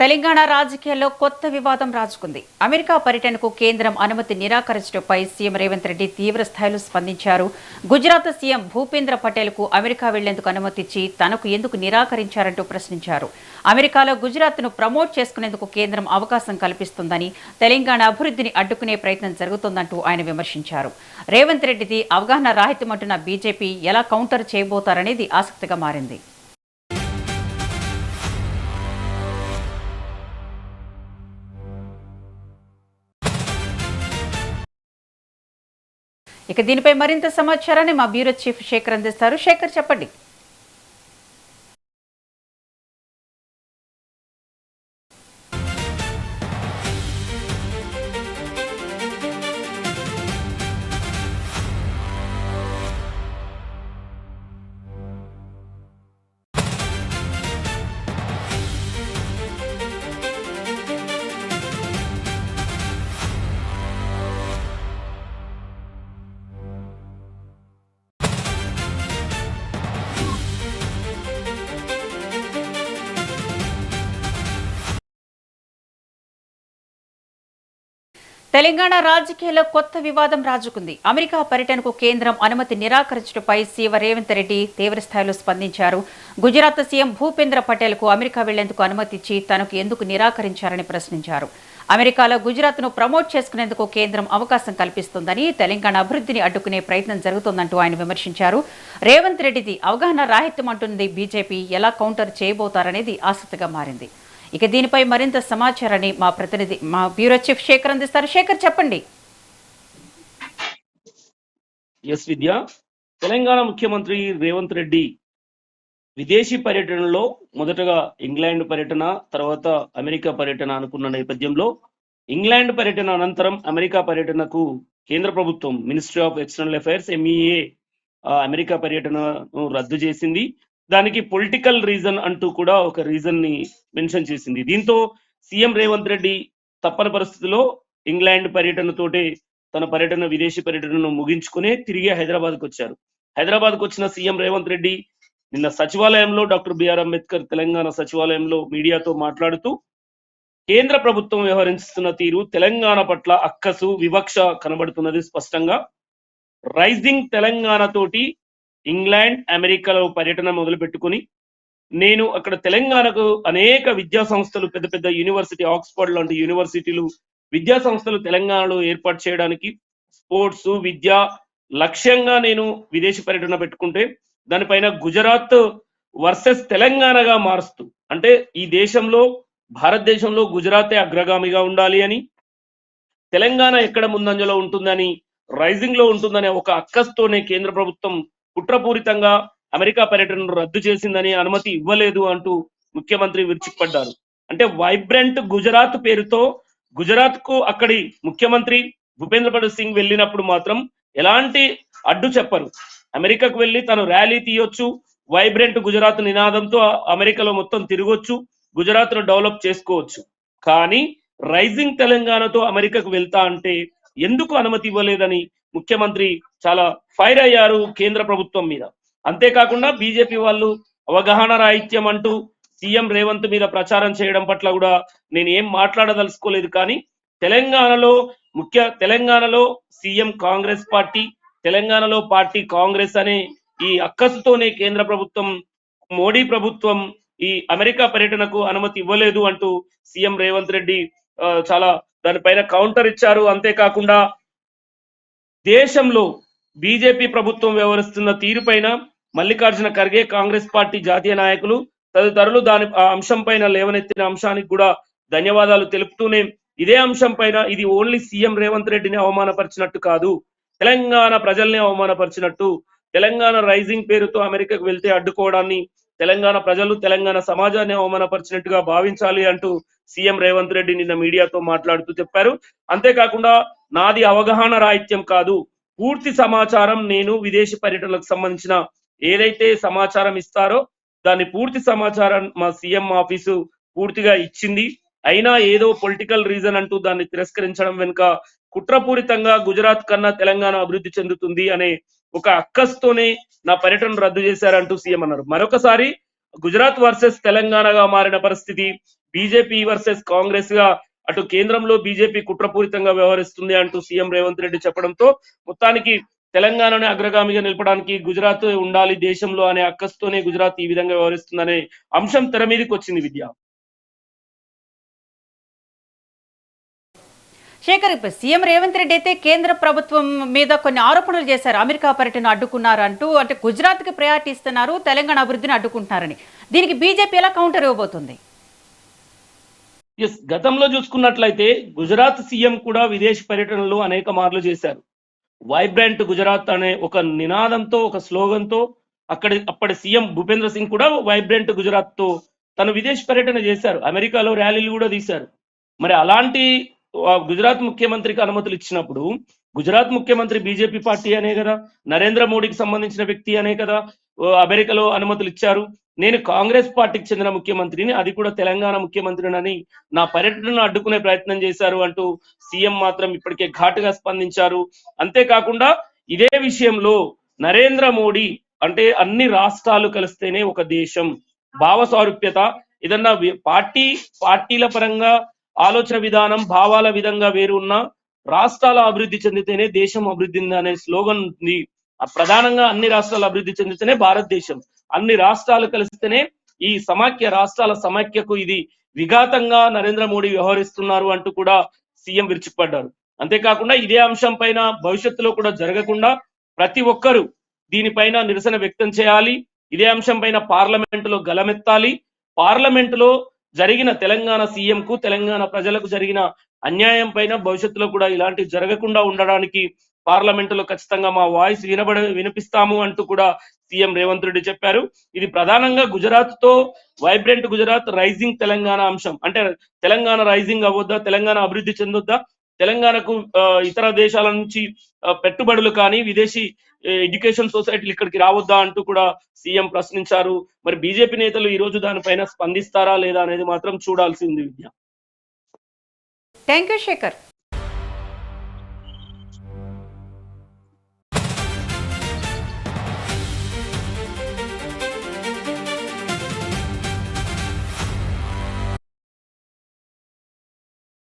తెలంగాణ రాజకీయాల్లో కొత్త వివాదం రాజుకుంది. అమెరికా పర్యటనకు కేంద్రం అనుమతి నిరాకరించడంపై సీఎం రేవంత్ రెడ్డి తీవ్ర స్థాయిలో స్పందించారు. గుజరాత్ సీఎం భూపేంద్ర పటేల్కు అమెరికా వెళ్లేందుకు అనుమతిచ్చి తనకు ఎందుకు నిరాకరించారంటూ ప్రశ్నించారు. అమెరికాలో గుజరాత్ను ప్రమోట్ చేసుకునేందుకు కేంద్రం అవకాశం కల్పిస్తుందని, తెలంగాణ అభివృద్ధిని అడ్డుకునే ప్రయత్నం జరుగుతోందంటూ ఆయన విమర్శించారు. రేవంత్ రెడ్డిది అవగాహన రాహిత్యమంటున్న బీజేపీ ఎలా కౌంటర్ చేయబోతారనేది ఆసక్తిగా మారింది. ఇక దీనిపై మరింత సమాచారాన్ని మా బ్యూరో చీఫ్ శేఖర్ అందిస్తారు. శేఖర్, చెప్పండి. తెలంగాణ రాజకీయాల్లో కొత్త వివాదం రాజుకుంది. అమెరికా పర్యటనకు కేంద్రం అనుమతి నిరాకరించడంపై సీఎం రేవంత్ రెడ్డి తీవ్రస్థాయిలో స్పందించారు. గుజరాత్ సీఎం భూపేంద్ర పటేల్కు అమెరికా వెళ్లేందుకు అనుమతిచ్చి తనకు ఎందుకు నిరాకరించారని ప్రశ్నించారు. అమెరికాలో గుజరాత్ను ప్రమోట్ చేసుకునేందుకు కేంద్రం అవకాశం కల్పిస్తుందని, తెలంగాణ అభివృద్ధిని అడ్డుకునే ప్రయత్నం జరుగుతోందంటూ ఆయన విమర్శించారు. రేవంత్ రెడ్డిది అవగాహన రాహిత్యం అంటున్నది బీజేపీ ఎలా కౌంటర్ చేయబోతారనేది ఆసక్తిగా మారింది. ఇక దీనిపై మరింత సమాచారాన్ని మా ప్రతినిధి, మా బ్యూరో చీఫ్ శేఖర్ అందిస్తారు. శేఖర్, చెప్పండి. ఎస్ విద్య, తెలంగాణ ముఖ్యమంత్రి రేవంత్ రెడ్డి విదేశీ పర్యటనలో మొదటగా ఇంగ్లాండ్ పర్యటన, తర్వాత అమెరికా పర్యటన అనుకున్న నేపథ్యంలో ఇంగ్లాండ్ పర్యటన అనంతరం అమెరికా పర్యటనకు కేంద్ర ప్రభుత్వం ministry of external affairs MEA America పర్యటనను రద్దు చేసింది. దానికి పొలిటికల్ రీజన్ అంటూ కూడా ఒక రీజన్ ని మెన్షన్ చేసింది. దీంతో సీఎం రేవంత్ రెడ్డి తప్పని పరిస్థితిలో ఇంగ్లాండ్ పర్యటనతోటే తన పర్యటన, విదేశీ పర్యటనను ముగించుకునే తిరిగి హైదరాబాద్కు వచ్చారు. హైదరాబాద్కు వచ్చిన సీఎం రేవంత్ రెడ్డి నిన్న సచివాలయంలో, డాక్టర్ బిఆర్ అంబేద్కర్ తెలంగాణ సచివాలయంలో మీడియాతో మాట్లాడుతూ కేంద్ర ప్రభుత్వం వ్యవహరిస్తున్న తీరు తెలంగాణ పట్ల అక్కసు, వివక్ష కనబడుతున్నది స్పష్టంగా. రైజింగ్ తెలంగాణ తోటి ఇంగ్లాండ్, అమెరికాలో పర్యటన మొదలు పెట్టుకుని నేను అక్కడ తెలంగాణకు అనేక విద్యా సంస్థలు, పెద్ద పెద్ద యూనివర్సిటీ, ఆక్స్ఫర్డ్ లాంటి యూనివర్సిటీలు, విద్యా సంస్థలు తెలంగాణలో ఏర్పాటు చేయడానికి స్పోర్ట్స్, విద్య లక్ష్యంగా నేను విదేశీ పర్యటన పెట్టుకుంటే దానిపైన గుజరాత్ వర్సెస్ తెలంగాణగా మారుస్తూ, అంటే ఈ దేశంలో, భారతదేశంలో గుజరాతే అగ్రగామిగా ఉండాలి అని, తెలంగాణ ఎక్కడ ముందంజలో ఉంటుందని, రైజింగ్ లో ఉంటుందనే ఒక అక్కస్తోనే కేంద్ర ప్రభుత్వం కుట్రపూరితంగా అమెరికా పర్యటనను రద్దు చేసిందని, అనుమతి ఇవ్వలేదు అంటూ ముఖ్యమంత్రి విరుచుకుపడ్డారు. అంటే వైబ్రెంట్ గుజరాత్ పేరుతో గుజరాత్ కు అక్కడి ముఖ్యమంత్రి భూపేంద్ర పటేల్ సింగ్ వెళ్ళినప్పుడు మాత్రం ఎలాంటి అడ్డు చెప్పరు. అమెరికాకు వెళ్ళి తను ర్యాలీ తీయొచ్చు, వైబ్రెంట్ గుజరాత్ నినాదంతో అమెరికాలో మొత్తం తిరగొచ్చు, గుజరాత్ ను డెవలప్ చేసుకోవచ్చు. కానీ రైజింగ్ తెలంగాణతో అమెరికాకు వెళ్తా అంటే ఎందుకు అనుమతి ఇవ్వలేదని ముఖ్యమంత్రి చాలా ఫైర్ అయ్యారు కేంద్ర ప్రభుత్వం మీద. అంతేకాకుండా బీజేపీ వాళ్ళు అవగాహన రాహిత్యం అంటూ సీఎం రేవంత్ మీద ప్రచారం చేయడం పట్ల కూడా నేను ఏం మాట్లాడదలుచుకోలేదు. కానీ తెలంగాణలో సీఎం కాంగ్రెస్ పార్టీ, తెలంగాణలో పార్టీ కాంగ్రెస్ అనే ఈ అక్కసుతోనే కేంద్ర ప్రభుత్వం, మోడీ ప్రభుత్వం ఈ అమెరికా పర్యటనకు అనుమతి ఇవ్వలేదు అంటూ సీఎం రేవంత్ రెడ్డి చాలా దానిపైన కౌంటర్ ఇచ్చారు. అంతేకాకుండా దేశంలో బీజేపీ ప్రభుత్వం వ్యవహరిస్తున్న తీరుపైన మల్లికార్జున ఖర్గే, కాంగ్రెస్ పార్టీ జాతీయ నాయకులు తదితరులు ఆ అంశం పైన లేవనెత్తిన అంశానికి కూడా ధన్యవాదాలు తెలుపుతూనే, ఇదే అంశం పైన ఇది ఓన్లీ సీఎం రేవంత్ రెడ్డిని అవమానపరిచినట్టు కాదు, తెలంగాణ ప్రజల్ని అవమానపరిచినట్టు, తెలంగాణ రైజింగ్ పేరుతో అమెరికాకు వెళ్తే అడ్డుకోవడాన్ని తెలంగాణ ప్రజలు, తెలంగాణ సమాజాన్ని అవమానపరిచినట్టుగా భావించాలి అంటూ సీఎం రేవంత్ రెడ్డి నిన్న మీడియాతో మాట్లాడుతూ చెప్పారు. అంతేకాకుండా నాది అవగాహన రాహిత్యం కాదు, పూర్తి సమాచారం, నేను విదేశీ పర్యటనలకు సంబంధించిన ఏదైతే సమాచారం ఇస్తారో దాన్ని పూర్తి సమాచారం మా సీఎం ఆఫీసు పూర్తిగా ఇచ్చింది. అయినా ఏదో పొలిటికల్ రీజన్ అంటూ దాన్ని తిరస్కరించడం వెనుక కుట్రపూరితంగా గుజరాత్ కన్నా తెలంగాణ అభివృద్ధి చెందుతుంది అనే ఒక అక్కస్తోనే నా పర్యటన రద్దు చేశారంటూ సీఎం అన్నారు. మరొకసారి గుజరాత్ వర్సెస్ తెలంగాణగా మారిన పరిస్థితి, బీజేపీ వర్సెస్ కాంగ్రెస్ గా అటు కేంద్రంలో బీజేపీ కుట్రపూరితంగా వ్యవహరిస్తుంది అంటూ సీఎం రేవంత్ రెడ్డి చెప్పడంతో మొత్తానికి తెలంగాణని అగ్రగామిగా నిలపడానికి గుజరాత్ ఉండాలి దేశంలో అనే అక్కస్తోనే గుజరాత్ ఈ విధంగా వ్యవహరిస్తుందనే అంశం తెర మీదకి వచ్చింది విద్య. శేఖర్, ఇప్పుడు సీఎం రేవంత్ రెడ్డి అయితే కేంద్ర ప్రభుత్వం మీద కొన్ని ఆరోపణలు చేశారు. అమెరికా పర్యటన అడ్డుకున్నారు అంటూ, అంటే గుజరాత్కి ప్రయారిటీ ఇస్తున్నారు, తెలంగాణ అభివృద్ధిని అడ్డుకుంటున్నారని. దీనికి బీజేపీ ఎలా కౌంటర్ ఇవ్వబోతుంది? గతంలో చూసుకున్నట్లయితే గుజరాత్ సీఎం కూడా విదేశీ పర్యటనలు అనేక మార్లు చేశారు. వైబ్రెంట్ గుజరాత్ అనే ఒక నినాదంతో, ఒక స్లోగన్తో అప్పటి సీఎం భూపేంద్ర సింగ్ కూడా వైబ్రెంట్ గుజరాత్ తో తను విదేశీ పర్యటన చేశారు. అమెరికాలో ర్యాలీలు కూడా తీశారు. మరి అలాంటి గుజరాత్ ముఖ్యమంత్రికి అనుమతులు ఇచ్చినప్పుడు గుజరాత్ ముఖ్యమంత్రి బీజేపీ పార్టీ అనే కదా, నరేంద్ర మోడీకి సంబంధించిన వ్యక్తి అనే కదా అమెరికాలో అనుమతులు ఇచ్చారు. నేను కాంగ్రెస్ పార్టీకి చెందిన ముఖ్యమంత్రిని, అది కూడా తెలంగాణ ముఖ్యమంత్రిని, నా పర్యటనను అడ్డుకునే ప్రయత్నం చేశారు అంటూ సీఎం మాత్రం ఇప్పటికే ఘాటుగా స్పందించారు. అంతేకాకుండా ఇదే విషయంలో నరేంద్ర మోడీ అంటే అన్ని రాష్ట్రాలు కలిస్తేనే ఒక దేశం, భావ సారూప్యత, ఏదన్నా పార్టీల పరంగా ఆలోచన విధానం, భావాల విధంగా వేరు ఉన్న రాష్ట్రాల అభివృద్ధి చెందితేనే దేశం అభివృద్ధి అనే స్లోగన్ ఉంది. ప్రధానంగా అన్ని రాష్ట్రాలు అభివృద్ధి చెందితేనే భారతదేశం, అన్ని రాష్ట్రాలు కలిస్తేనే ఈ సమాఖ్య, రాష్ట్రాల సమాఖ్యకు ఇది విఘాతంగా నరేంద్ర మోడీ వ్యవహరిస్తున్నారు అంటూ కూడా సీఎం విరుచుకుపడ్డారు. అంతేకాకుండా ఇదే అంశం పైన భవిష్యత్తులో కూడా జరగకుండా ప్రతి ఒక్కరూ దీనిపైన నిరసన వ్యక్తం చేయాలి. ఇదే అంశం పైన పార్లమెంటులో గలమెత్తాలి. పార్లమెంటులో జరిగిన తెలంగాణ సీఎం కు, తెలంగాణ ప్రజలకు జరిగిన అన్యాయం పైన భవిష్యత్తులో కూడా ఇలాంటి జరగకుండా ఉండడానికి పార్లమెంటులో ఖచ్చితంగా మా వాయిస్ వినిపిస్తాము అంటూ కూడా సీఎం రేవంత్ రెడ్డి చెప్పారు. ఇది ప్రధానంగా గుజరాత్ తో వైబ్రెంట్ గుజరాత్, రైజింగ్ తెలంగాణ అంశం. అంటే తెలంగాణ రైజింగ్ అవ్వద్దా, తెలంగాణ అభివృద్ధి చెందొద్దా, తెలంగాణకు ఇతర దేశాల నుంచి పెట్టుబడులు కానీ విదేశీ ఎడ్యుకేషన్ సొసైటీలు ఇక్కడికి రావద్దా అంటూ కూడా సీఎం ప్రశ్నించారు. మరి బీజేపీ నేతలు ఈ రోజు దానిపైన స్పందిస్తారా లేదా అనేది మాత్రం చూడాల్సి ఉంది విద్య. Thank you Shekhar.